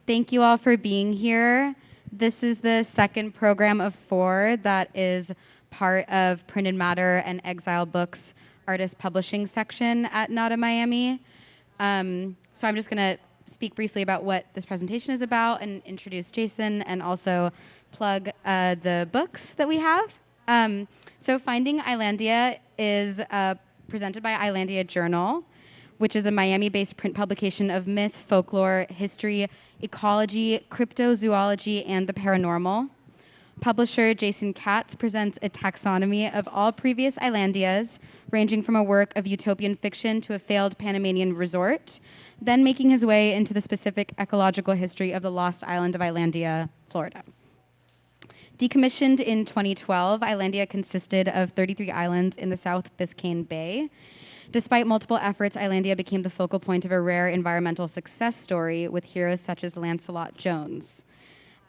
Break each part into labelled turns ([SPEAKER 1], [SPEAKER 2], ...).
[SPEAKER 1] Thank you all for being here. This is the second program of 4 that is part of Printed Matter and Exile Books artist publishing section at NADA Miami. So I'm just going to speak briefly about what this presentation is about and introduce Jason and also plug the books that we have. So Finding Islandia is presented by Islandia Journal, which is a Miami-based print publication of myth, folklore, history, ecology, cryptozoology, and the paranormal. Publisher Jason Katz presents a taxonomy of all previous Islandias, ranging from a work of utopian fiction to a failed Panamanian resort, then making his way into the specific ecological history of the lost island of Islandia, Florida. Decommissioned in 2012, Islandia consisted of 33 islands in the South Biscayne Bay. Despite multiple efforts, Islandia became the focal point of a rare environmental success story with heroes such as Lancelot Jones.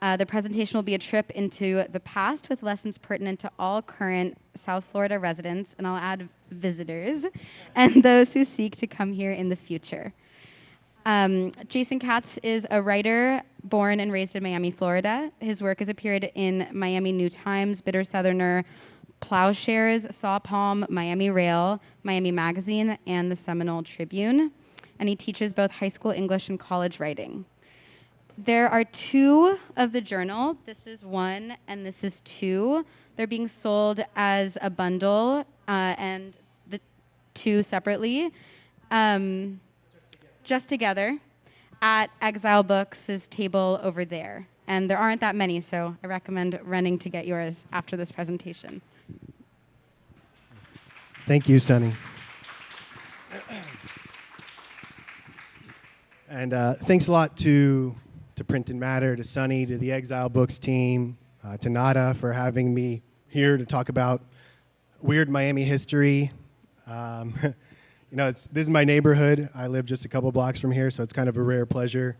[SPEAKER 1] The presentation will be a trip into the past with lessons pertinent to all current South Florida residents, and I'll add visitors, and those who seek to come here in the future. Jason Katz is a writer born and raised in Miami, Florida. His work has appeared in Miami New Times, Bitter Southerner, Plowshares, Saw Palm, Miami Rail, Miami Magazine, and the Seminole Tribune. And he teaches both high school English and college writing. There are 2 of the journal. This is 1 and this is 2. They're being sold as a bundle and the 2 separately. Just together at Exile Books' table over there. And there aren't that many, so I recommend running to get yours after this presentation.
[SPEAKER 2] Thank you, Sunny. And thanks a lot to Printed Matter, to Sunny, to the Exile Books team, to NADA for having me here to talk about weird Miami history. You know, this is my neighborhood. I live just a couple blocks from here, so it's kind of a rare pleasure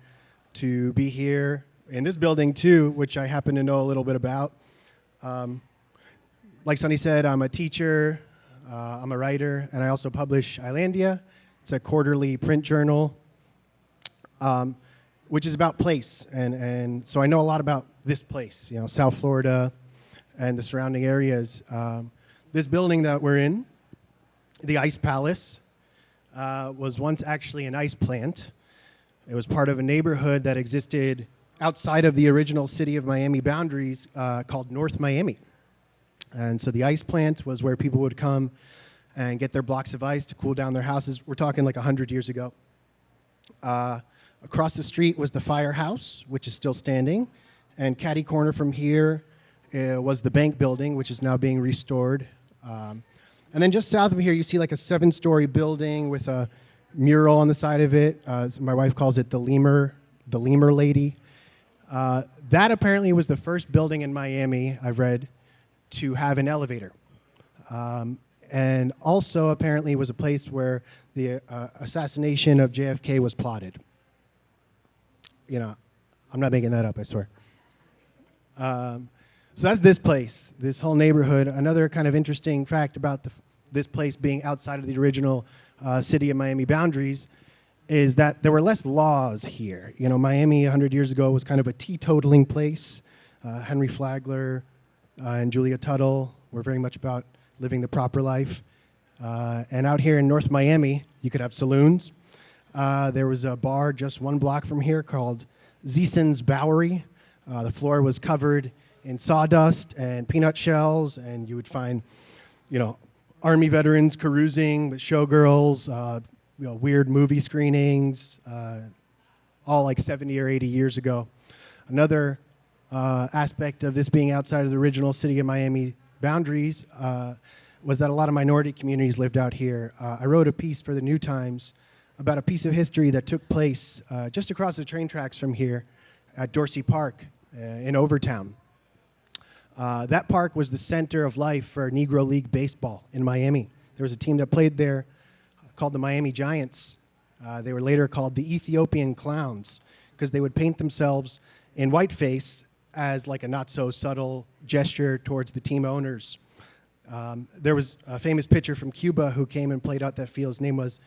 [SPEAKER 2] to be here in this building too, which I happen to know a little bit about. Like Sunny said, I'm a teacher, I'm a writer, and I also publish Islandia. It's a quarterly print journal, which is about place. And so I know a lot about this place, you know, South Florida and the surrounding areas. This building that we're in, the Ice Palace, was once actually an ice plant. It was part of a neighborhood that existed outside of the original city of Miami boundaries called North Miami. And so the ice plant was where people would come and get their blocks of ice to cool down their houses. We're talking like 100 years ago. Across the street was the firehouse, which is still standing. And catty corner from here was the bank building, which is now being restored. And then just south of here, you see like a 7-story building with a mural on the side of it. My wife calls it the lemur lady. That apparently was the first building in Miami, I've read, to have an elevator. And also apparently was a place where the assassination of JFK was plotted. You know, I'm not making that up, I swear. So that's this place, this whole neighborhood. Another kind of interesting fact about this place being outside of the original city of Miami boundaries is that there were less laws here. You know, Miami 100 years ago was kind of a teetotaling place. Henry Flagler and Julia Tuttle were very much about living the proper life. And out here in North Miami, you could have saloons. There was a bar just 1 block from here called Zeeson's Bowery. The floor was covered in sawdust and peanut shells, and you would find, you know, Army veterans carousing with showgirls, you know, weird movie screenings, all like 70 or 80 years ago. Another aspect of this being outside of the original city of Miami boundaries was that a lot of minority communities lived out here. I wrote a piece for the New Times about a piece of history that took place just across the train tracks from here at Dorsey Park in Overtown. That park was the center of life for Negro League baseball in Miami. There was a team that played there called the Miami Giants. They were later called the Ethiopian Clowns because they would paint themselves in whiteface as like a not-so-subtle gesture towards the team owners. There was a famous pitcher from Cuba who came and played out that field. His name was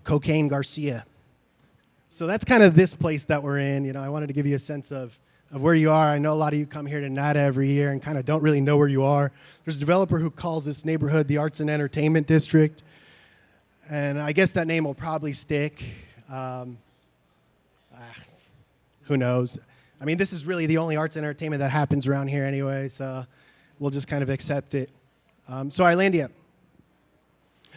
[SPEAKER 2] Cocaine Garcia. So that's kind of this place that we're in. You know, I wanted to give you a sense of where you are. I know a lot of you come here to NADA every year and kind of don't really know where you are. There's a developer who calls this neighborhood the Arts and Entertainment District. And I guess that name will probably stick. Who knows? I mean, this is really the only arts and entertainment that happens around here anyway, so we'll just kind of accept it. So Islandia.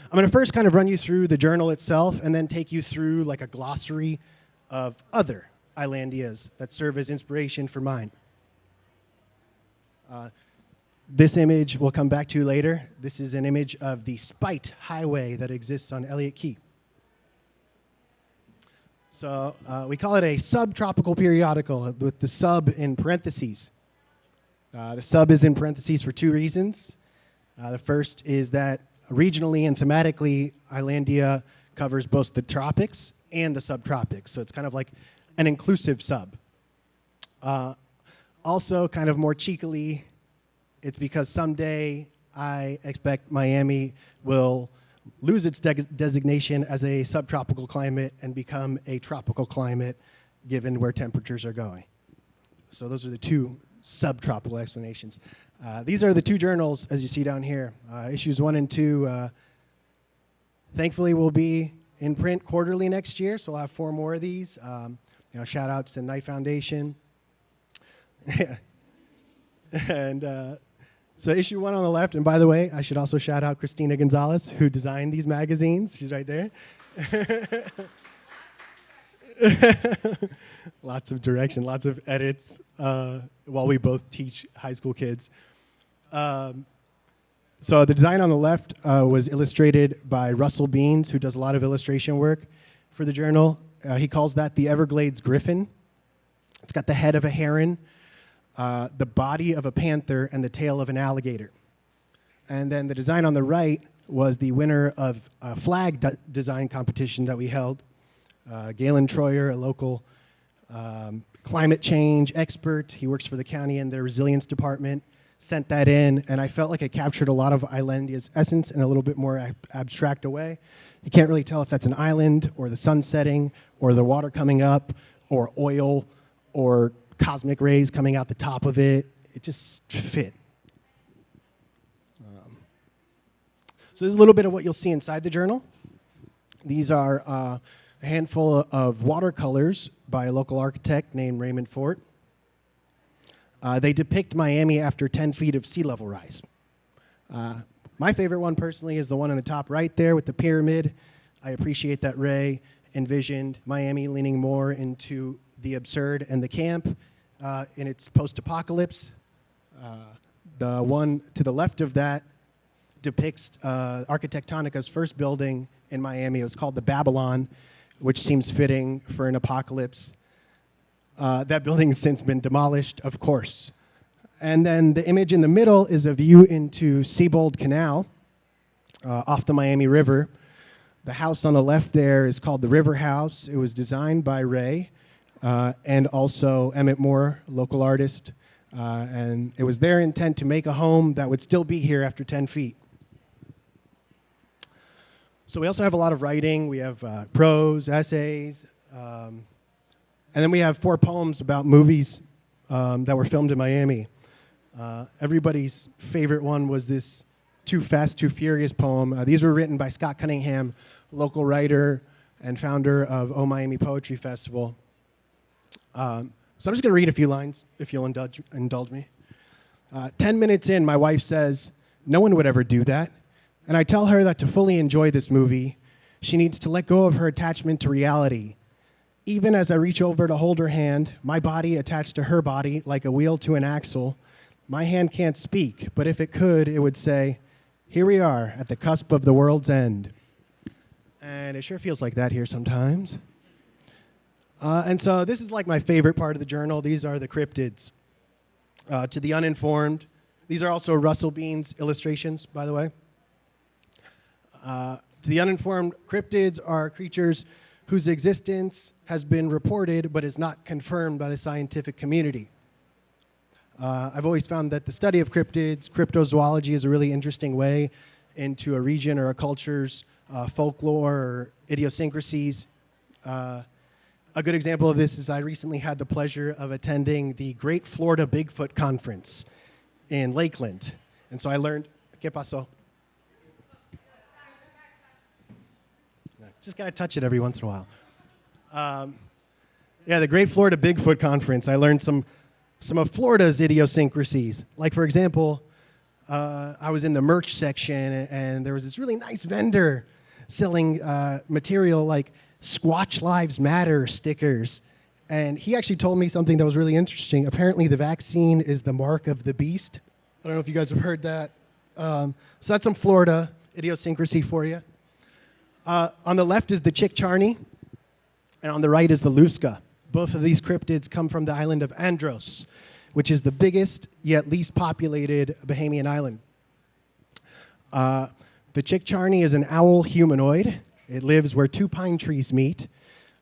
[SPEAKER 2] I'm going to first kind of run you through the journal itself and then take you through like a glossary of other Islandias that serve as inspiration for mine. This image we'll come back to later. This is an image of the Spite Highway that exists on Elliott Key. So we call it a subtropical periodical with the sub in parentheses. The sub is in parentheses for two reasons. The first is that regionally and thematically, Islandia covers both the tropics and the subtropics. So it's kind of like an inclusive sub. Also, kind of more cheekily, it's because someday I expect Miami will lose its designation as a subtropical climate and become a tropical climate given where temperatures are going. So those are the two subtropical explanations. These are the two journals, as you see down here. Issues 1 and 2, thankfully, will be in print quarterly next year, so we'll have 4 more of these. Shout outs to Knight Foundation. And so issue 1 on the left, and by the way, I should also shout out Christina Gonzalez, who designed these magazines. She's right there. Lots of direction, lots of edits while we both teach high school kids. So the design on the left was illustrated by Russell Beans, who does a lot of illustration work for the journal. He calls that the Everglades Griffin. It's got the head of a heron, the body of a panther, and the tail of an alligator. And then the design on the right was the winner of a flag design competition that we held. Galen Troyer, a local climate change expert, he works for the county in their resilience department, sent that in, and I felt like it captured a lot of Islandia's essence in a little bit more abstract a way. You can't really tell if that's an island, or the sun setting, or the water coming up, or oil, or cosmic rays coming out the top of it. It just fit. So this is a little bit of what you'll see inside the journal. These are a handful of watercolors by a local architect named Raymond Fort. They depict Miami after 10 feet of sea level rise. My favorite one personally is the one in the top right there with the pyramid. I appreciate that Ray envisioned Miami leaning more into the absurd and the camp in its post-apocalypse. The one to the left of that depicts Arquitectonica's first building in Miami. It was called the Babylon, which seems fitting for an apocalypse. That building's since been demolished, of course. And then the image in the middle is a view into Siebold Canal off the Miami River. The house on the left there is called the River House. It was designed by Ray and also Emmett Moore, local artist. And it was their intent to make a home that would still be here after 10 feet. So we also have a lot of writing. We have prose, essays, and then we have 4 poems about movies that were filmed in Miami. Everybody's favorite one was this Too Fast, Too Furious poem. These were written by Scott Cunningham, local writer and founder of Oh Miami Poetry Festival. So I'm just going to read a few lines, if you'll indulge me. 10 minutes in, my wife says, "No one would ever do that." And I tell her that to fully enjoy this movie, she needs to let go of her attachment to reality. Even as I reach over to hold her hand, my body attached to her body like a wheel to an axle, my hand can't speak, but if it could, it would say, "Here we are at the cusp of the world's end." And it sure feels like that here sometimes. And so this is like my favorite part of the journal. These are the cryptids. To the uninformed, these are also Russell Beans illustrations, by the way. To the uninformed, cryptids are creatures whose existence has been reported but is not confirmed by the scientific community. I've always found that the study of cryptids, cryptozoology, is a really interesting way into a region or a culture's folklore or idiosyncrasies. A good example of this is I recently had the pleasure of attending the Great Florida Bigfoot Conference in Lakeland. And so I learned, ¿qué pasó? Just got to touch it every once in a while. Yeah, the Great Florida Bigfoot Conference, I learned some of Florida's idiosyncrasies. Like, for example, I was in the merch section, and there was this really nice vendor selling material like Squatch Lives Matter stickers. And he actually told me something that was really interesting. Apparently, the vaccine is the mark of the beast. I don't know if you guys have heard that. So that's some Florida idiosyncrasy for you. On the left is the Chick-Charnie, and on the right is the Lusca. Both of these cryptids come from the island of Andros, which is the biggest yet least populated Bahamian island. The Chick-Charnie is an owl humanoid. It lives where two pine trees meet,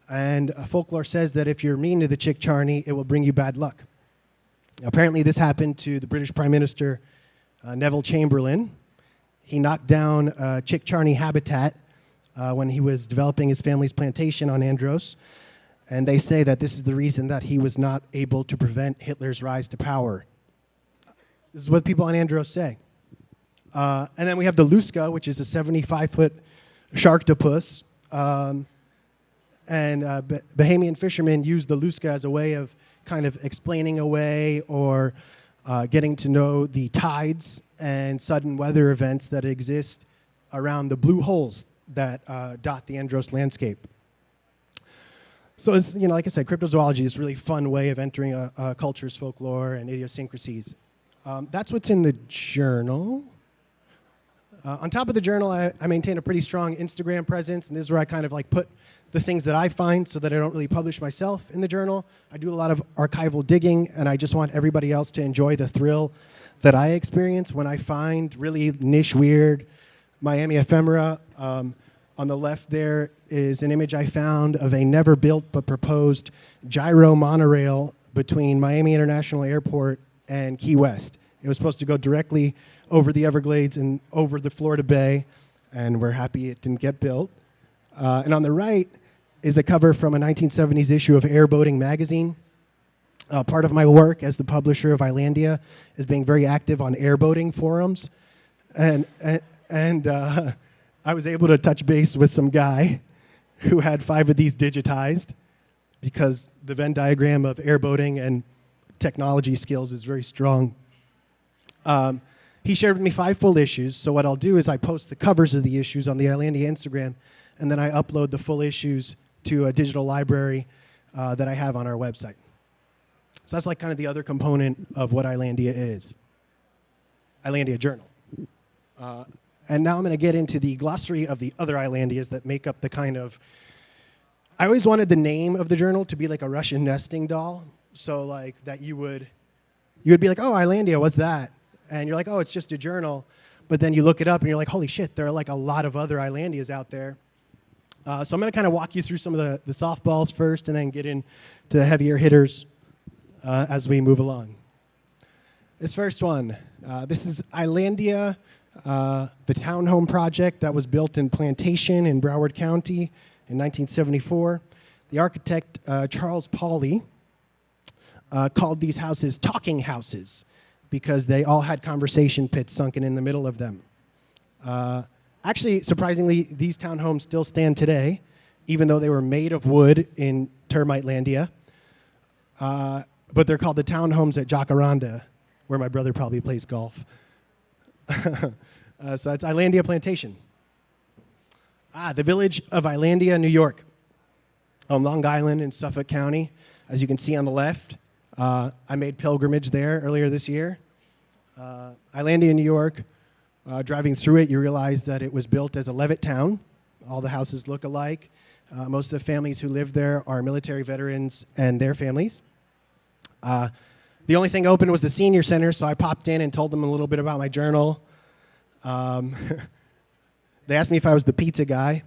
[SPEAKER 2] and folklore says that if you're mean to the Chick-Charnie, it will bring you bad luck. Apparently, this happened to the British Prime Minister Neville Chamberlain. He knocked down Chick-Charnie habitat when he was developing his family's plantation on Andros, and they say that this is the reason that he was not able to prevent Hitler's rise to power. This is what people on Andros say. And then we have the Lusca, which is a 75-foot sharktopus. And Bahamian fishermen use the Lusca as a way of kind of explaining away or getting to know the tides and sudden weather events that exist around the blue holes that dot the Andros landscape. So, it's, like I said, cryptozoology is a really fun way of entering a culture's folklore and idiosyncrasies. That's what's in the journal. On top of the journal, I maintain a pretty strong Instagram presence, and this is where I kind of like put the things that I find so that I don't really publish myself in the journal. I do a lot of archival digging, and I just want everybody else to enjoy the thrill that I experience when I find really niche, weird Miami ephemera. On the left there is an image I found of a never-built but proposed gyro monorail between Miami International Airport and Key West. It was supposed to go directly over the Everglades and over the Florida Bay, and we're happy it didn't get built. And on the right is a cover from a 1970s issue of Airboating magazine. Part of my work as the publisher of Islandia is being very active on airboating forums, and I was able to touch base with some guy who had 5 of these digitized because the Venn diagram of airboating and technology skills is very strong. He shared with me 5 full issues, so what I'll do is I post the covers of the issues on the Islandia Instagram, and then I upload the full issues to a digital library that I have on our website. So that's like kind of the other component of what Islandia is. Islandia Journal. And now I'm going to get into the glossary of the other Islandias that make up the kind of... I always wanted the name of the journal to be like a Russian nesting doll. So like that you would be like, oh, Islandia, what's that? And you're like, oh, it's just a journal. But then you look it up and you're like, holy shit, there are like a lot of other Islandias out there. So I'm going to kind of walk you through some of the softballs first and then get into the heavier hitters as we move along. This first one, this is Islandia, the townhome project that was built in Plantation in Broward County in 1974. The architect, Charles Pauley, called these houses talking houses because they all had conversation pits sunken in the middle of them. Actually, surprisingly, these townhomes still stand today, even though they were made of wood in Termitelandia. But they're called the townhomes at Jacaranda, where my brother probably plays golf. So that's Islandia Plantation. The village of Islandia, New York, on Long Island in Suffolk County. As you can see on the left, I made pilgrimage there earlier this year. Islandia, New York, driving through it, you realize that it was built as a Levitt town. All the houses look alike. Most of the families who live there are military veterans and their families. The only thing open was the senior center, so I popped in and told them a little bit about my journal. They asked me if I was the pizza guy,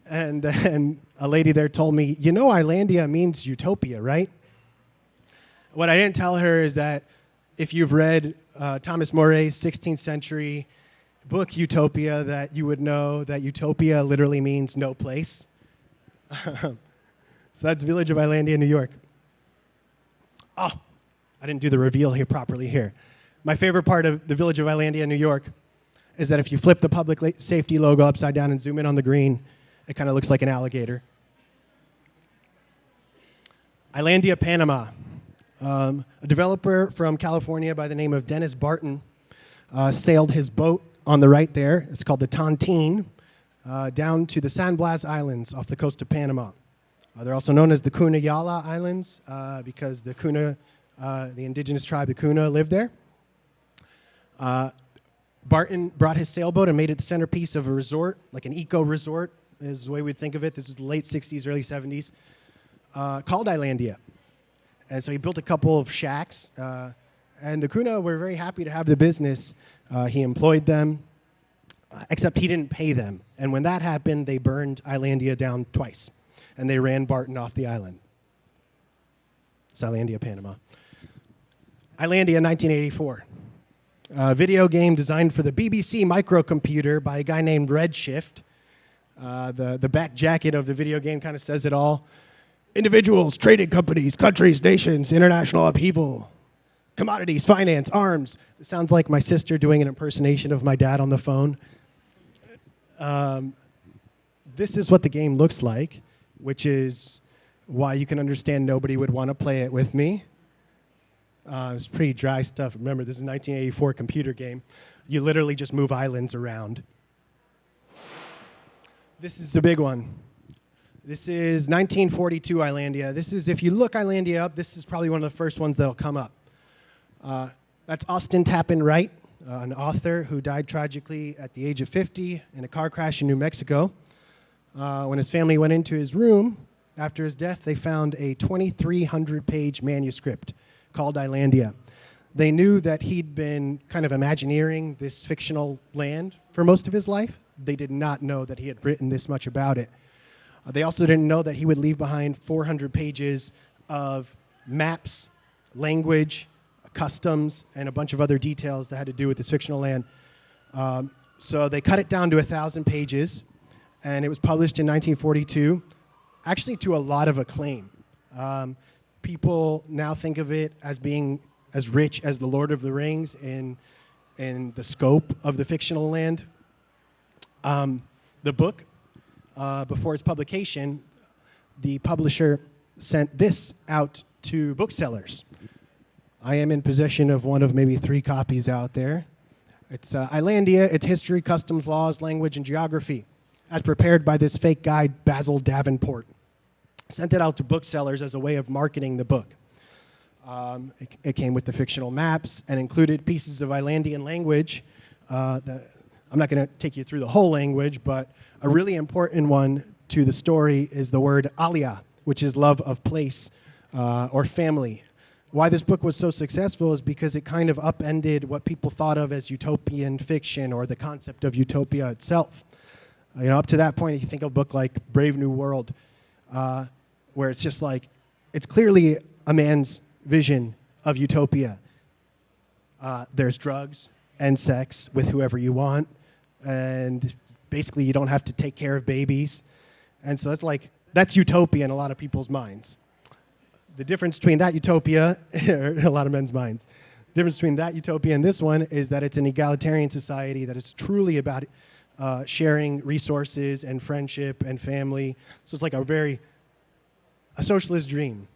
[SPEAKER 2] and then a lady there told me, you know, Islandia means utopia, right? What I didn't tell her is that if you've read Thomas More's 16th century book, Utopia, that you would know that utopia literally means no place. So that's Village of Islandia, New York. Oh, I didn't do the reveal here properly here. My favorite part of the Village of Islandia, New York, is that if you flip the public safety logo upside down and zoom in on the green, it kind of looks like an alligator. Islandia Panama. A developer from California by the name of Dennis Barton sailed his boat on the right there. It's called the Tontine, down to the San Blas Islands off the coast of Panama. They're also known as the Cunayala Islands because the Cuna, the indigenous tribe, the Cuna, lived there. Barton brought his sailboat and made it the centerpiece of a resort, like an eco-resort is the way we'd think of it. This was the late 60s, early 70s, called Islandia. And so he built a couple of shacks, and the Cuna were very happy to have the business. He employed them, except he didn't pay them. And when that happened, they burned Islandia down twice, and they ran Barton off the island. It's Islandia, Panama. Islandia, 1984. A video game designed for the BBC microcomputer by a guy named Redshift. The back jacket of the video game kind of says it all. Individuals, trading companies, countries, nations, international upheaval, commodities, finance, arms. It sounds like my sister doing an impersonation of my dad on the phone. This is what the game looks like, which is why you can understand nobody would want to play it with me. It's pretty dry stuff. Remember, this is a 1984 computer game. You literally just move islands around. This is a big one. This is 1942 Islandia. This is, if you look Islandia up, this is probably one of the first ones that'll come up. That's Austin Tappan Wright, an author who died tragically at the age of 50 in a car crash in New Mexico. When his family went into his room after his death, they found a 2,300-page manuscript called Islandia. They knew that he'd been kind of imagineering this fictional land for most of his life. They did not know that he had written this much about it. They also didn't know that he would leave behind 400 pages of maps, language, customs, and a bunch of other details that had to do with this fictional land. So they cut it down to 1,000 pages, and it was published in 1942, actually to a lot of acclaim. People now think of it as being as rich as The Lord of the Rings in the scope of the fictional land. The book, before its publication, the publisher sent this out to booksellers. I am in possession of one of maybe 3 copies out there. It's Islandia, its history, customs, laws, language, and geography, as prepared by this fake guide, Basil Davenport. Sent it out to booksellers as a way of marketing the book. It came with the fictional maps and included pieces of Islandian language. That I'm not going to take you through the whole language, but a really important one to the story is the word alia, which is love of place or family. Why this book was so successful is because it kind of upended what people thought of as utopian fiction or the concept of utopia itself. Up to that point, if you think of a book like Brave New World, where it's just like, it's clearly a man's vision of utopia. There's drugs and sex with whoever you want, and basically you don't have to take care of babies. And so that's utopia in a lot of people's minds. The difference between that utopia, a lot of men's minds, the difference between that utopia and this one is that it's an egalitarian society, that it's truly about sharing resources and friendship and family. So it's like a socialist dream.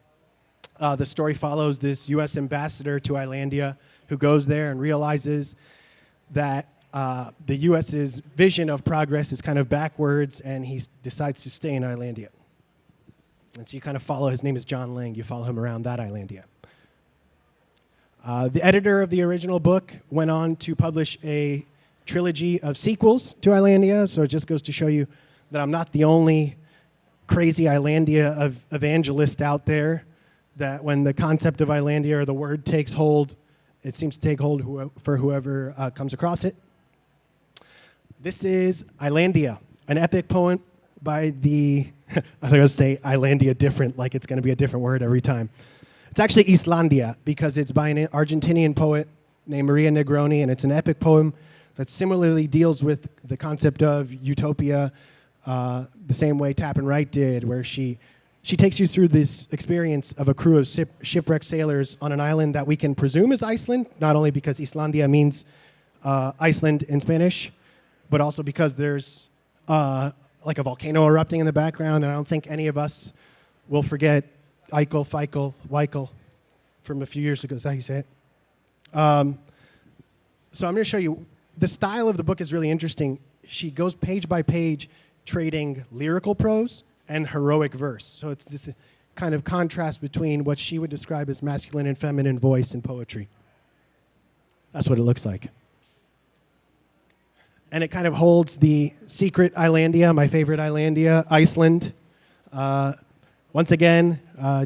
[SPEAKER 2] The story follows this U.S. ambassador to Islandia who goes there and realizes that the U.S.'s vision of progress is kind of backwards, and he decides to stay in Islandia. And so you kind of follow, his name is John Lang, you follow him around that Islandia. The editor of the original book went on to publish a trilogy of sequels to Islandia, so it just goes to show you that I'm not the only crazy Islandia evangelist out there, that when the concept of Islandia or the word takes hold, it seems to take hold for whoever comes across it. This is Islandia, an epic poem by the, I'm going to say Islandia different, like it's going to be a different word every time. It's actually Islandia, because it's by an Argentinian poet named Maria Negroni, and it's an epic poem that similarly deals with the concept of utopia the same way Tappan Wright did, where she She takes you through this experience of a crew of shipwrecked sailors on an island that we can presume is Iceland, not only because Islandia means Iceland in Spanish, but also because there's like a volcano erupting in the background, and I don't think any of us will forget Eichel from a few years ago. Is that how you say it? So I'm going to show you. The style of the book is really interesting. She goes page by page trading lyrical prose and heroic verse. So it's this kind of contrast between what she would describe as masculine and feminine voice in poetry. That's what it looks like. And it kind of holds the secret Islandia, my favorite Islandia, Iceland. Once again,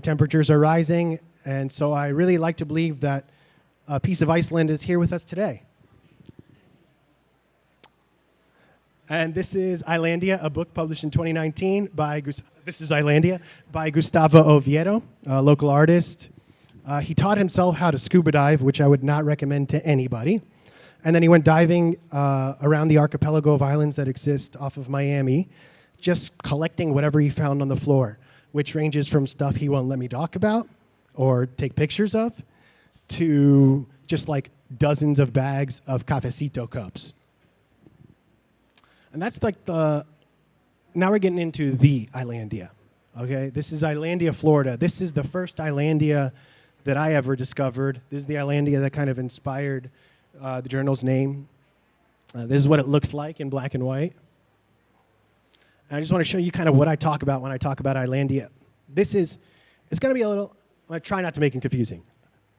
[SPEAKER 2] temperatures are rising, and so I really like to believe that a piece of Iceland is here with us today. And this is Islandia, a book published in 2019 by Gustavo Oviedo, a local artist. He taught himself how to scuba dive, which I would not recommend to anybody. And then he went diving around the archipelago of islands that exist off of Miami, just collecting whatever he found on the floor, which ranges from stuff he won't let me talk about or take pictures of to just like dozens of bags of cafecito cups. And that's like now we're getting into the Islandia, okay? This is Islandia, Florida. This is the first Islandia that I ever discovered. This is the Islandia that kind of inspired the journal's name. This is what it looks like in black and white. And I just want to show you kind of what I talk about when I talk about Islandia. It's going to be a little, I try not to make it confusing.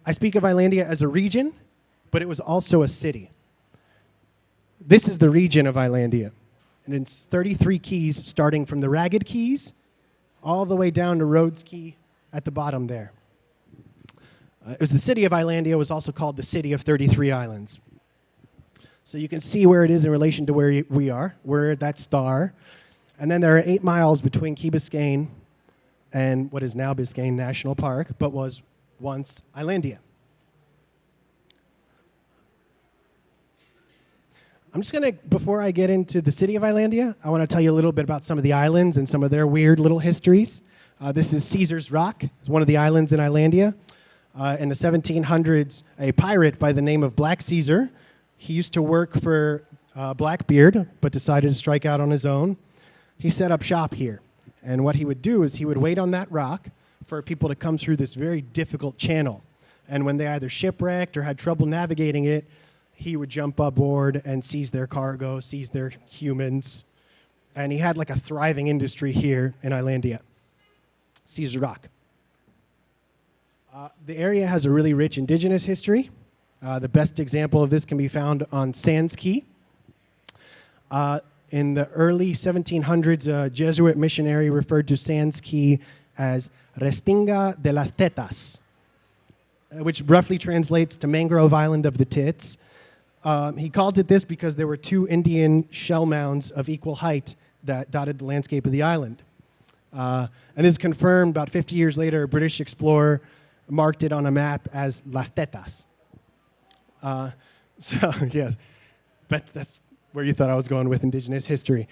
[SPEAKER 2] I speak of Islandia as a region, but it was also a city. This is the region of Islandia. And it's 33 keys, starting from the Ragged Keys all the way down to Rhodes Key at the bottom there. It was the city of Islandia, was also called the city of 33 islands. So you can see where it is in relation to where we are. We're at that star. And then there are 8 miles between Key Biscayne and what is now Biscayne National Park, but was once Islandia. I'm just going to, before I get into the city of Islandia, I want to tell you a little bit about some of the islands and some of their weird little histories. This is Caesar's Rock. It's one of the islands in Islandia. In the 1700s, a pirate by the name of Black Caesar, he used to work for Blackbeard, but decided to strike out on his own. He set up shop here. And what he would do is he would wait on that rock for people to come through this very difficult channel. And when they either shipwrecked or had trouble navigating it, he would jump aboard and seize their cargo, seize their humans. And he had like a thriving industry here in Islandia. Caesar Rock. The area has a really rich indigenous history. The best example of this can be found on Sands Key. In the early 1700s, a Jesuit missionary referred to Sands Key as Restinga de las Tetas, which roughly translates to Mangrove Island of the Tits. He called it this because there were 2 Indian shell mounds of equal height that dotted the landscape of the island. And this is confirmed about 50 years later. A British explorer marked it on a map as Las Tetas. So, yes, but that's where you thought I was going with indigenous history.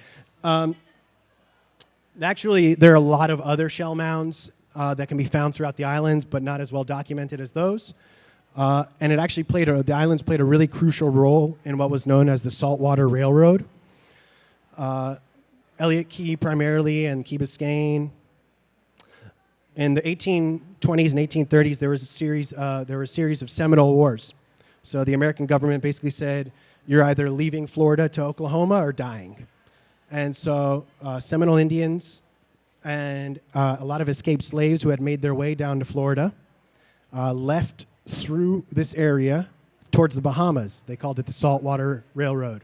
[SPEAKER 2] Actually, there are a lot of other shell mounds that can be found throughout the islands, but not as well documented as those. And it actually the islands played a really crucial role in what was known as the Saltwater Railroad. Elliott Key primarily and Key Biscayne. In the 1820s and 1830s, there were a series of Seminole Wars. So the American government basically said, you're either leaving Florida to Oklahoma or dying. And so Seminole Indians and a lot of escaped slaves who had made their way down to Florida left through this area towards the Bahamas. They called it the Saltwater Railroad.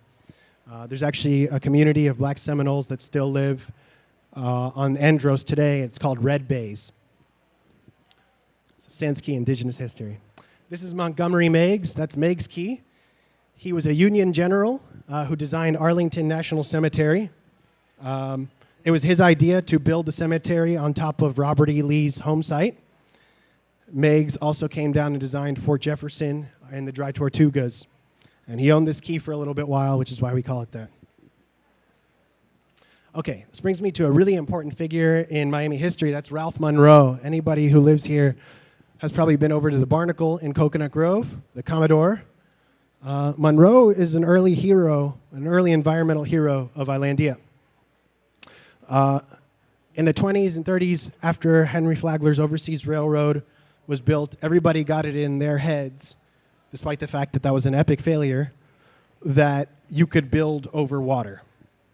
[SPEAKER 2] There's actually a community of black Seminoles that still live on Andros today. It's called Red Bays. Sands Key, indigenous history. This is Montgomery Meigs. That's Meigs Key. He was a Union general who designed Arlington National Cemetery. It was his idea to build the cemetery on top of Robert E. Lee's home site. Meigs also came down and designed Fort Jefferson and the Dry Tortugas. And he owned this key for a little bit while, which is why we call it that. Okay, this brings me to a really important figure in Miami history. That's Ralph Monroe. Anybody who lives here has probably been over to the Barnacle in Coconut Grove, the Commodore. Monroe is an early hero, an early environmental hero of Islandia. In the 20s and 30s, after Henry Flagler's Overseas Railroad was built, everybody got it in their heads, despite the fact that that was an epic failure, that you could build over water,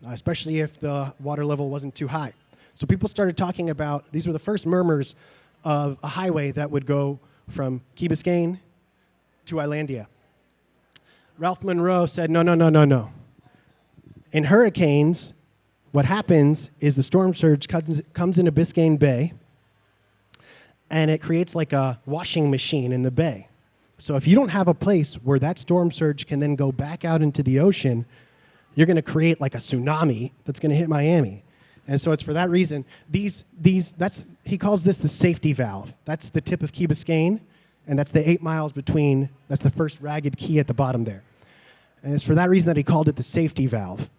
[SPEAKER 2] especially if the water level wasn't too high. So people started talking about, these were the first murmurs of a highway that would go from Key Biscayne to Islandia. Ralph Monroe said, no, no, no, no, no. In hurricanes, what happens is the storm surge comes into Biscayne Bay, and it creates like a washing machine in the bay. So if you don't have a place where that storm surge can then go back out into the ocean, you're going to create like a tsunami that's going to hit Miami. And so it's for that reason, he calls this the safety valve. That's the tip of Key Biscayne, and that's the 8 miles between, that's the first ragged key at the bottom there. And it's for that reason that he called it the safety valve.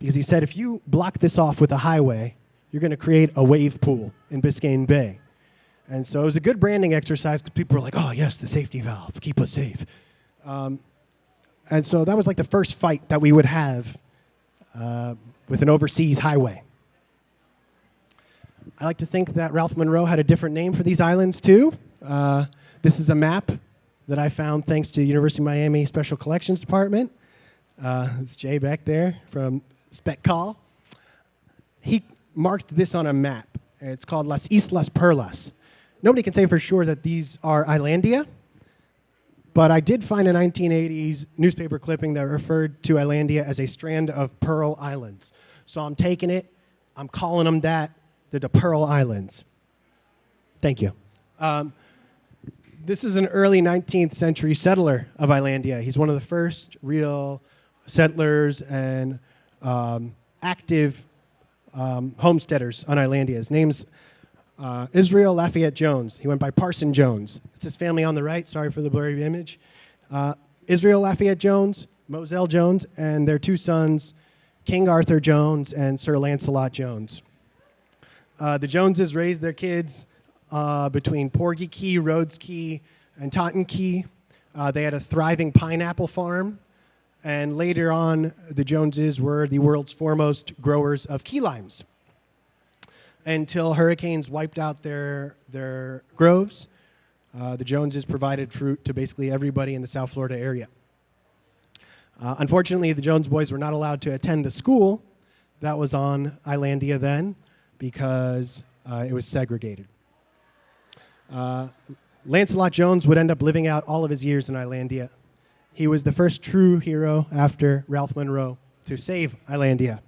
[SPEAKER 2] Because he said if you block this off with a highway, you're going to create a wave pool in Biscayne Bay. And so it was a good branding exercise because people were like, oh, yes, the safety valve, keep us safe. And so that was like the first fight that we would have with an overseas highway. I like to think that Ralph Monroe had a different name for these islands, too. This is a map that I found thanks to University of Miami Special Collections Department. It's Jay back there from Spec Call. He marked this on a map. It's called Las Islas Perlas. Nobody can say for sure that these are Islandia, but I did find a 1980s newspaper clipping that referred to Islandia as a strand of Pearl Islands. So I'm taking it, I'm calling them that. They're the Pearl Islands. Thank you. This is an early 19th century settler of Islandia. He's one of the first real settlers and active homesteaders on Islandia. His name's Israel Lafayette Jones. He went by Parson Jones. It's his family on the right. Sorry for the blurry image. Israel Lafayette Jones, Moselle Jones, and their two sons, King Arthur Jones and Sir Lancelot Jones. The Joneses raised their kids between Porgy Key, Rhodes Key, and Taunton Key. They had a thriving pineapple farm. And later on, the Joneses were the world's foremost growers of key limes. Until hurricanes wiped out their groves, the Joneses provided fruit to basically everybody in the South Florida area. Unfortunately, the Jones boys were not allowed to attend the school that was on Islandia then because it was segregated. Lancelot Jones would end up living out all of his years in Islandia. He was the first true hero after Ralph Monroe to save Islandia.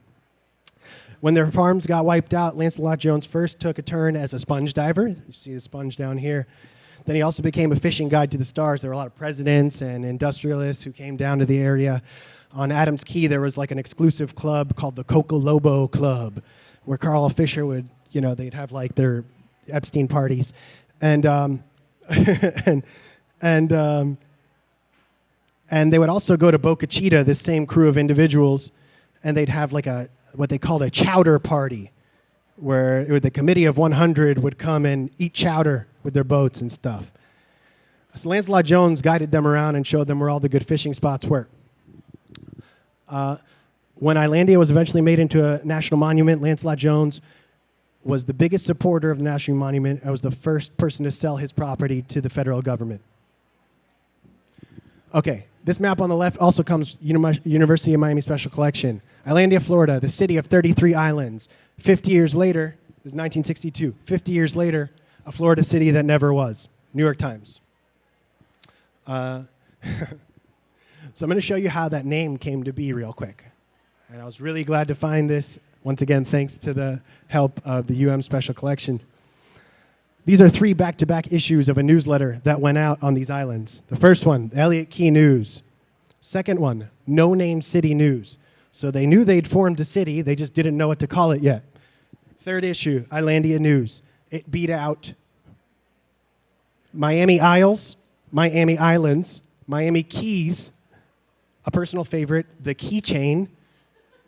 [SPEAKER 2] When their farms got wiped out, Lancelot Jones first took a turn as a sponge diver. You see the sponge down here. Then he also became a fishing guide to the stars. There were a lot of presidents and industrialists who came down to the area. On Adams Key, there was like an exclusive club called the Coco Lobo Club, where Carl Fisher would, they'd have like their Epstein parties. And they would also go to Boca Chica, this same crew of individuals, and they'd have like what they called a chowder party, where the committee of 100 would come and eat chowder with their boats and stuff. So Lancelot Jones guided them around and showed them where all the good fishing spots were. When Islandia was eventually made into a national monument, Lancelot Jones was the biggest supporter of the national monument and was the first person to sell his property to the federal government. Okay, this map on the left also comes University of Miami Special Collection. Islandia, Florida, the city of 33 islands. 50 years later, this is 1962, 50 years later, a Florida city that never was. New York Times. So I'm going to show you how that name came to be real quick. And I was really glad to find this, once again, thanks to the help of the UM Special Collection. These are 3 back-to-back issues of a newsletter that went out on these islands. The first one, Elliott Key News. Second one, No Name City News. So they knew they'd formed a city, they just didn't know what to call it yet. Third issue, Islandia News. It beat out Miami Isles, Miami Islands, Miami Keys, a personal favorite, the Keychain,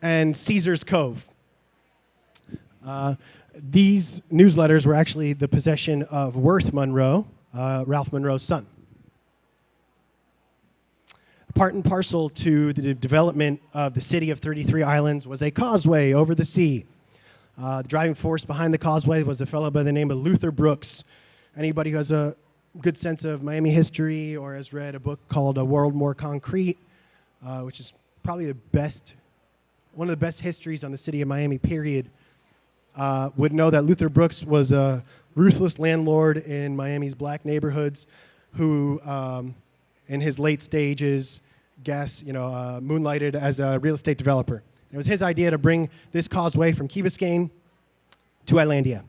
[SPEAKER 2] and Caesar's Cove. These newsletters were actually the possession of Worth Monroe, Ralph Monroe's son. Part and parcel to the development of the city of 33 Islands was a causeway over the sea. The driving force behind the causeway was a fellow by the name of Luther Brooks. Anybody who has a good sense of Miami history or has read a book called A World More Concrete, which is probably one of the best histories on the city of Miami, period, would know that Luther Brooks was a ruthless landlord in Miami's black neighborhoods who, in his late stages, moonlighted as a real estate developer. It was his idea to bring this causeway from Key Biscayne to Islandia.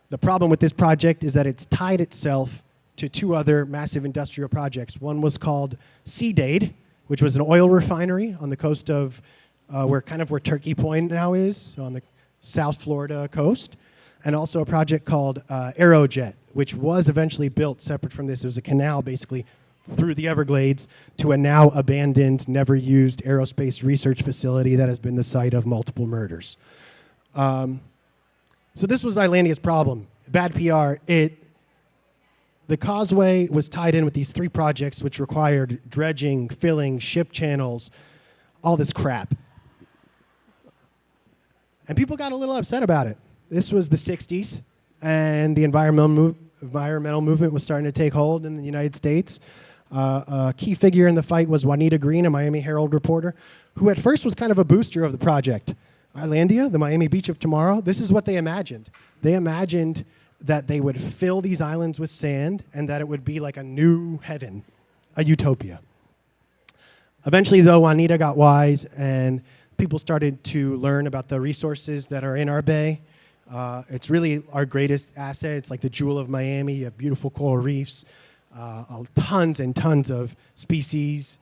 [SPEAKER 2] The problem with this project is that it's tied itself to two other massive industrial projects. One was called Sea Dade, which was an oil refinery on the coast of where Turkey Point now is, so on the South Florida coast, and also a project called Aerojet, which was eventually built separate from this. It was a canal basically through the Everglades to a now abandoned, never used aerospace research facility that has been the site of multiple murders. So this was Islandia's problem. Bad PR. The causeway was tied in with these three projects which required dredging, filling, ship channels, all this crap. And people got a little upset about it. This was the 60s, and the environmental movement was starting to take hold in the United States. A key figure in the fight was Juanita Green, a Miami Herald reporter, who at first was kind of a booster of the project. Islandia, the Miami beach of tomorrow, this is what they imagined. They imagined that they would fill these islands with sand and that it would be like a new heaven, a utopia. Eventually, though, Juanita got wise and people started to learn about the resources that are in our bay. It's really our greatest asset. It's like the jewel of Miami. You have beautiful coral reefs, tons and tons of species,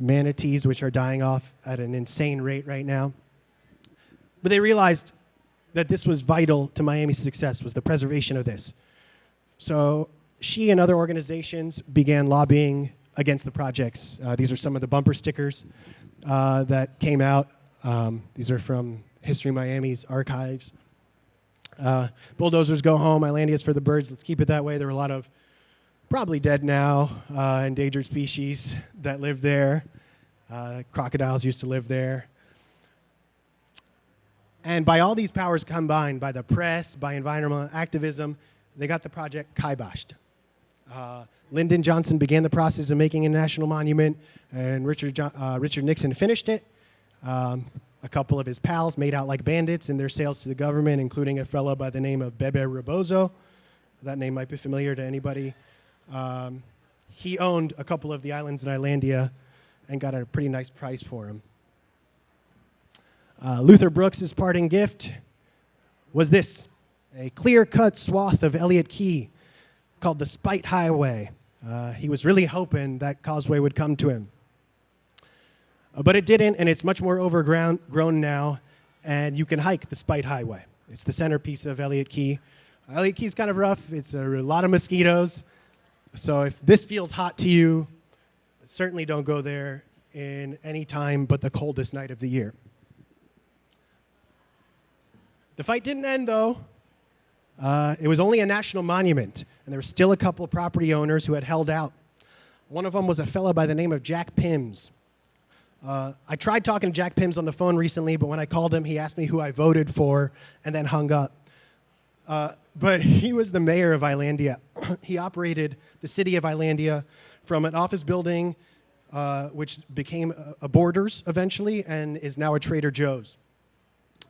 [SPEAKER 2] manatees, which are dying off at an insane rate right now. But they realized that this was vital to Miami's success, was the preservation of this. So she and other organizations began lobbying against the projects. These are some of the bumper stickers that came out. These are from History Miami's archives. Bulldozers go home, Islandias for the birds, let's keep it that way. There were a lot of probably dead now endangered species that lived there. Crocodiles used to live there. And by all these powers combined, by the press, by environmental activism, they got the project kiboshed. Lyndon Johnson began the process of making a national monument, and Richard Nixon finished it. A couple of his pals made out like bandits in their sales to the government, including a fellow by the name of Bebe Rebozo. That name might be familiar to anybody. He owned a couple of the islands in Islandia and got a pretty nice price for them. Luther Brooks' parting gift was this, a clear-cut swath of Elliott Key called the Spite Highway. He was really hoping that causeway would come to him. But it didn't, and it's much more overgrown now, and you can hike the Spite Highway. It's the centerpiece of Elliott Key. Elliott Key is kind of rough. It's a lot of mosquitoes. So if this feels hot to you, certainly don't go there in any time but the coldest night of the year. The fight didn't end, though. It was only a national monument, and there were still a couple of property owners who had held out. One of them was a fellow by the name of Jack Pims. I tried talking to Jack Pims on the phone recently, but when I called him, he asked me who I voted for and then hung up. But he was the mayor of Islandia. He operated the city of Islandia from an office building, which became a Borders eventually and is now a Trader Joe's.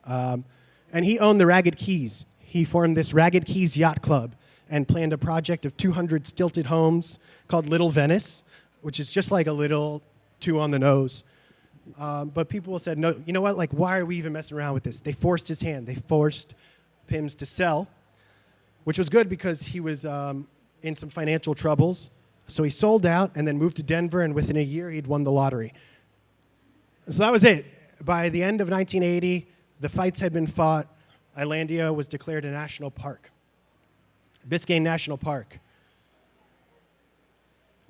[SPEAKER 2] And he owned the Ragged Keys. He formed this Ragged Keys Yacht Club and planned a project of 200 stilted homes called Little Venice, which is just like a little too on the nose. But people said, no, you know what, like, why are we even messing around with this? They forced his hand. They forced Pims to sell, which was good because he was in some financial troubles. So he sold out and then moved to Denver, and within a year, he'd won the lottery. So that was it. By the end of 1980, the fights had been fought. Islandia was declared a national park, Biscayne National Park.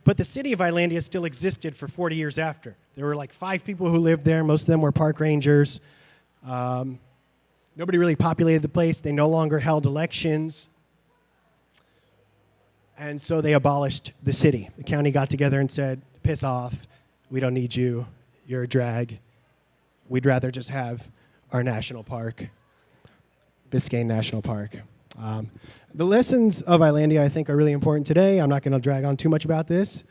[SPEAKER 2] But the city of Islandia still existed for 40 years after. There were like 5 people who lived there. Most of them were park rangers. Nobody really populated the place. They no longer held elections. And so they abolished the city. The county got together and said, piss off. We don't need you. You're a drag. We'd rather just have our national park, Biscayne National Park. The lessons of Islandia, I think, are really important today. I'm not going to drag on too much about this.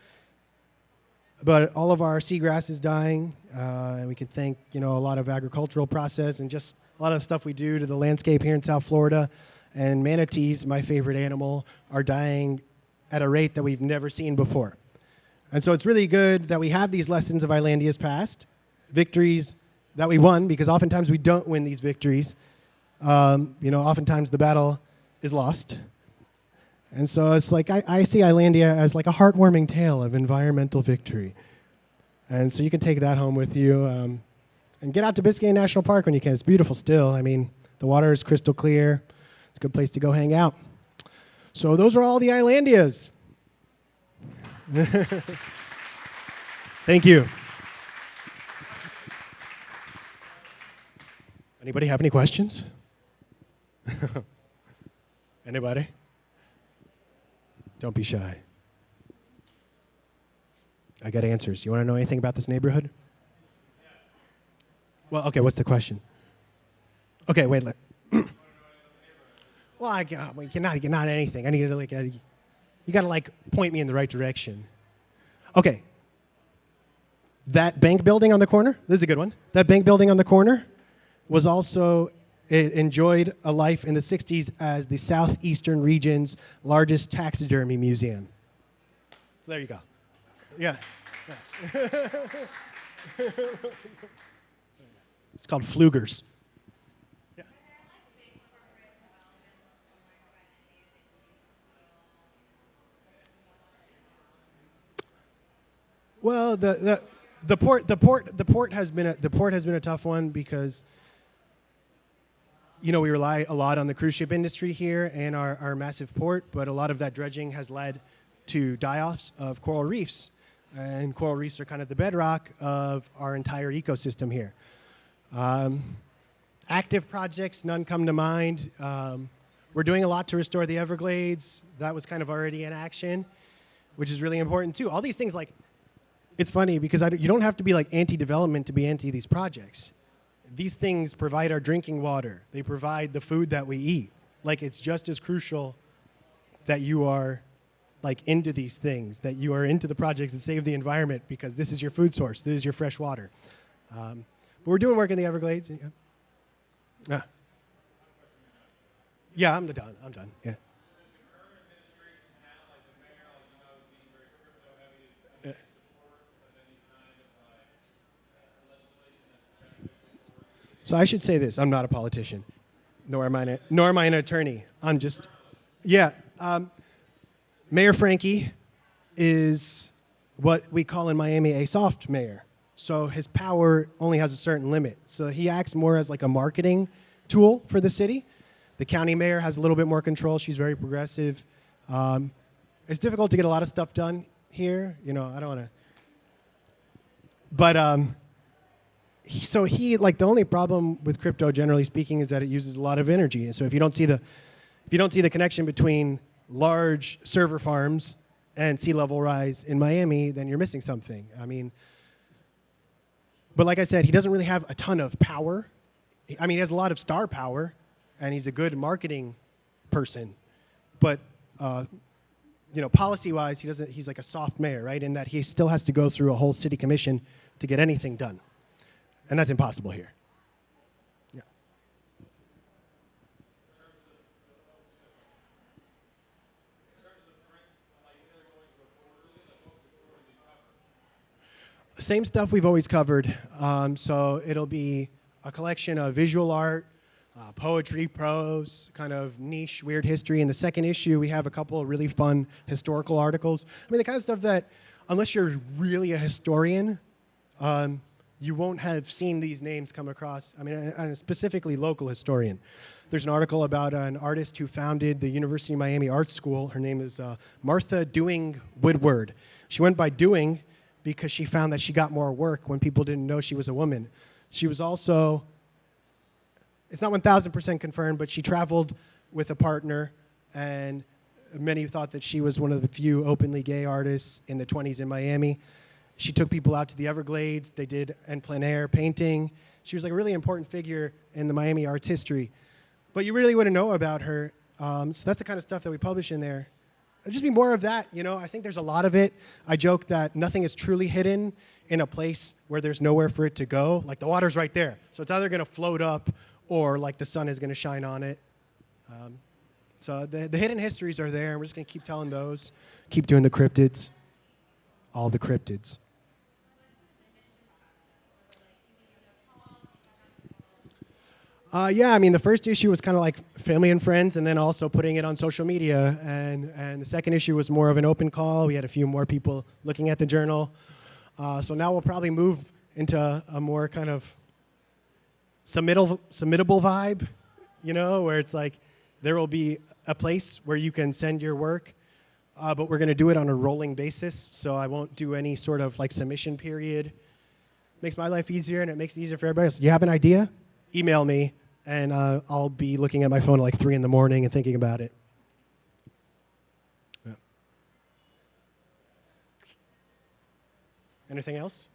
[SPEAKER 2] But all of our seagrass is dying, and we can thank a lot of agricultural process and just a lot of stuff we do to the landscape here in South Florida. And manatees, my favorite animal, are dying at a rate that we've never seen before. And so it's really good that we have these lessons of Islandia's past, victories that we won, because oftentimes we don't win these victories. Oftentimes the battle is lost. And so it's like I see Islandia as like a heartwarming tale of environmental victory. And so you can take that home with you. And get out to Biscayne National Park when you can. It's beautiful still. I mean, the water is crystal clear. It's a good place to go hang out. So those are all the Islandias. Thank you. Anybody have any questions? Anybody? Don't be shy. I got answers. You want to know anything about this neighborhood? Yes. Well, okay, what's the question? Okay, wait. Well, not anything. I need to you got to point me in the right direction. Okay. That bank building on the corner, this is a good one. That bank building on the corner was also, it enjoyed a life in the 60s as the southeastern region's largest taxidermy museum. There you go. Yeah. It's called Flugers. Yeah. Well, the port has been a tough one because we rely a lot on the cruise ship industry here and our massive port, but a lot of that dredging has led to die-offs of coral reefs. And coral reefs are kind of the bedrock of our entire ecosystem here. Active projects, none come to mind. We're doing a lot to restore the Everglades. That was kind of already in action, which is really important too. All these things, it's funny because you don't have to be anti-development to be anti these projects. These things provide our drinking water. They provide the food that we eat. It's just as crucial that you are into these things, that you are into the projects that save the environment, because this is your food source, this is your fresh water. But we're doing work in the Everglades. Yeah, I'm done. Yeah. So I should say this: I'm not a politician, nor am I an attorney. I'm just, Mayor Frankie is what we call in Miami a soft mayor. So his power only has a certain limit. So he acts more as a marketing tool for the city. The county mayor has a little bit more control. She's very progressive. It's difficult to get a lot of stuff done here. I don't want to. But the only problem with crypto, generally speaking, is that it uses a lot of energy. And so if you don't see the connection between large server farms and sea level rise in Miami, then you're missing something. But like I said, he doesn't really have a ton of power. He has a lot of star power, and he's a good marketing person. But policy-wise, he's like a soft mayor, right? In that he still has to go through a whole city commission to get anything done. And that's impossible here. Yeah. Same stuff we've always covered. So it'll be a collection of visual art, poetry, prose, kind of niche, weird history. In the second issue, we have a couple of really fun historical articles. The kind of stuff that, unless you're really a historian, you won't have seen these names come across. I'm specifically local historian. There's an article about an artist who founded the University of Miami Art School. Her name is Martha Dewing Woodward. She went by Dewing because she found that she got more work when people didn't know she was a woman. She was also it's not 1,000% confirmed, but she traveled with a partner, and many thought that she was one of the few openly gay artists in the 20s in Miami. She took people out to the Everglades. They did en plein air painting. She was like a really important figure in the Miami arts history. But you really wouldn't know about her. So that's the kind of stuff that we publish in there. It'll just be more of that, you know. I think there's a lot of it. I joke that nothing is truly hidden in a place where there's nowhere for it to go. Like the water's right there. So it's either going to float up or like the sun is going to shine on it. So the hidden histories are there, and we're just going to keep telling those. Keep doing the cryptids. All the cryptids. Yeah, I mean, the first issue was kind of like family and friends, and then also putting it on social media. And the second issue was more of an open call. We had a few more people looking at the journal. So now we'll probably move into a more kind of submittable vibe, you know, where it's like there will be a place where you can send your work, but we're going to do it on a rolling basis. So I won't do any sort of like submission period. Makes my life easier, and it makes it easier for everybody else. You have an idea? Email me, and I'll be looking at my phone at like 3 in the morning and thinking about it. Yeah. Anything else?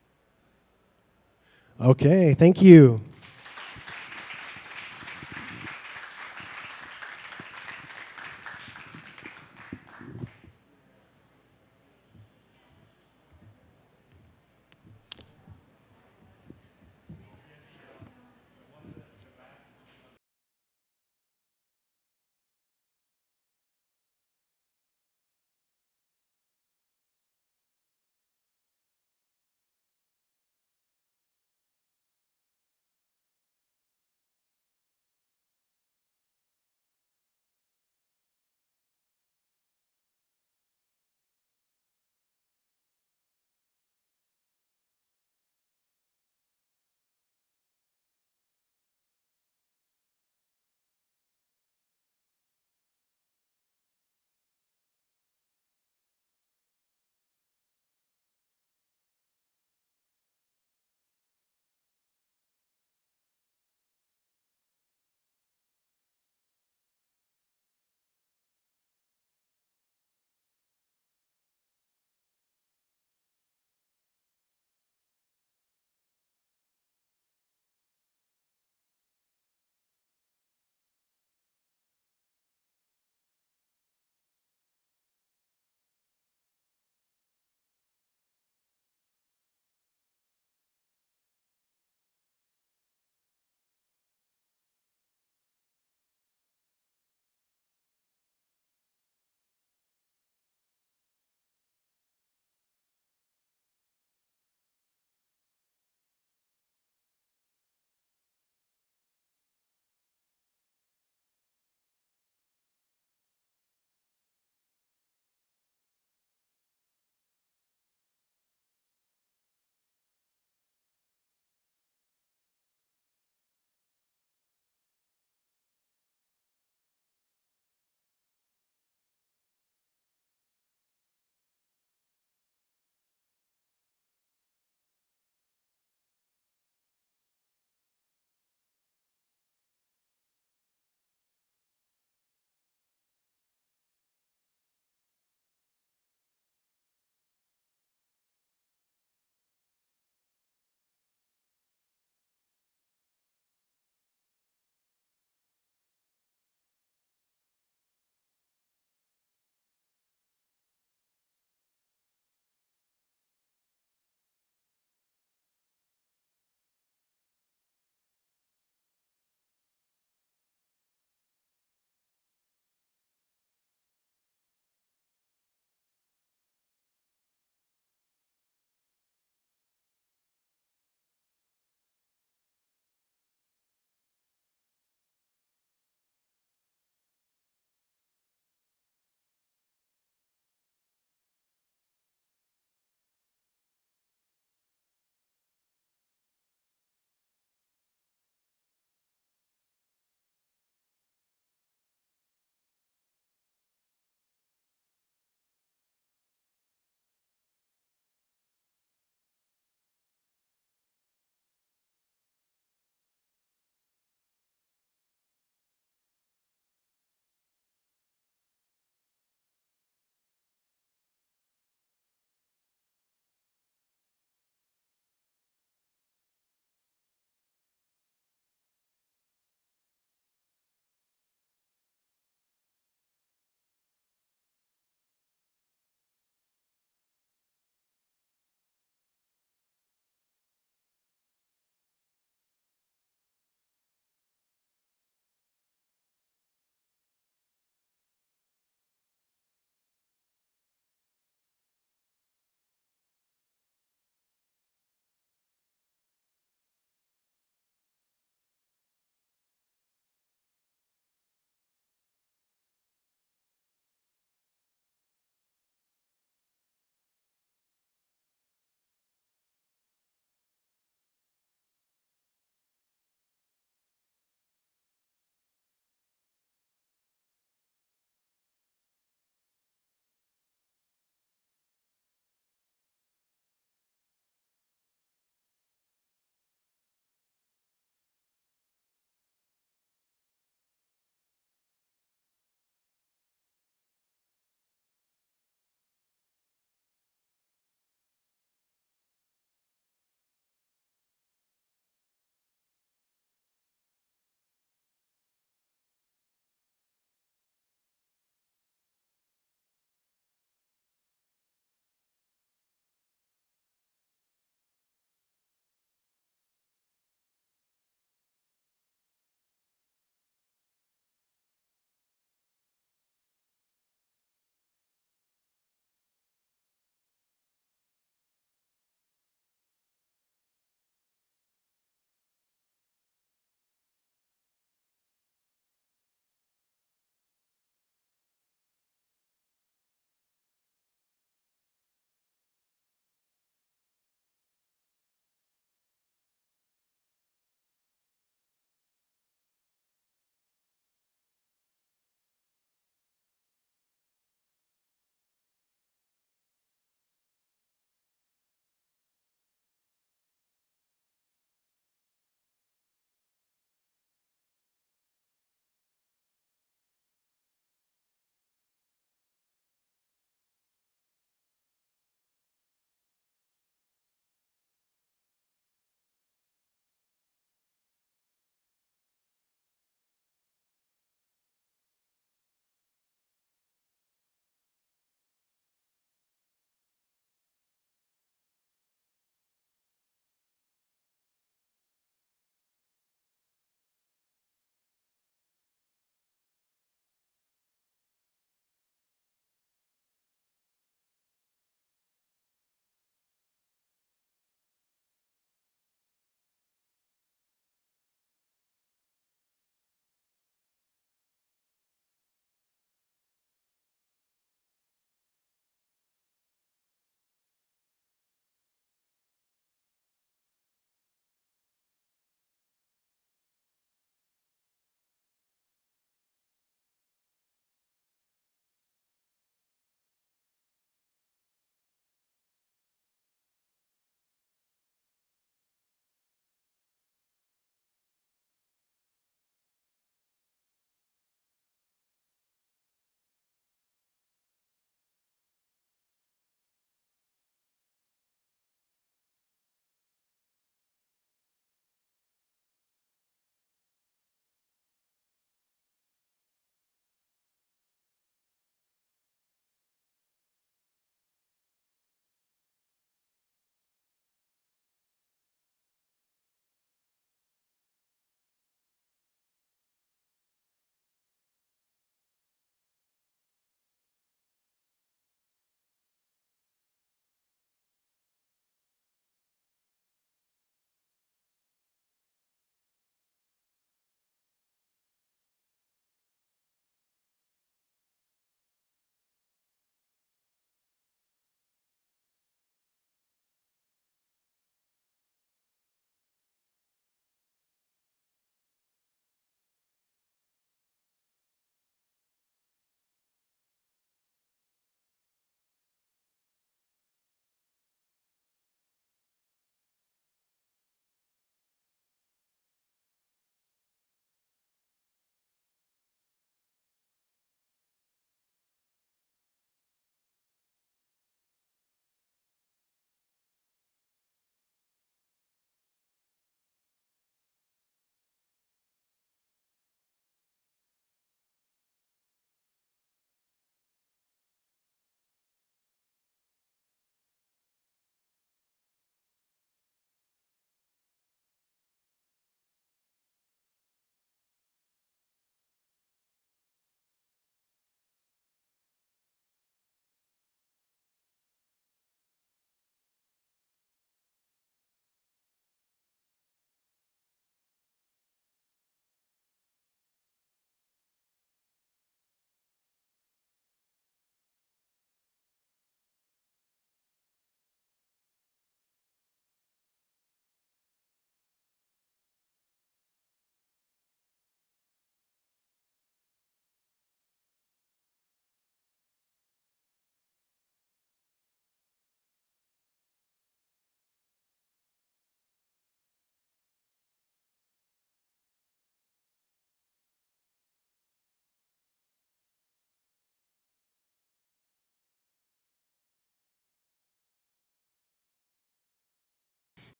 [SPEAKER 2] Okay, thank you.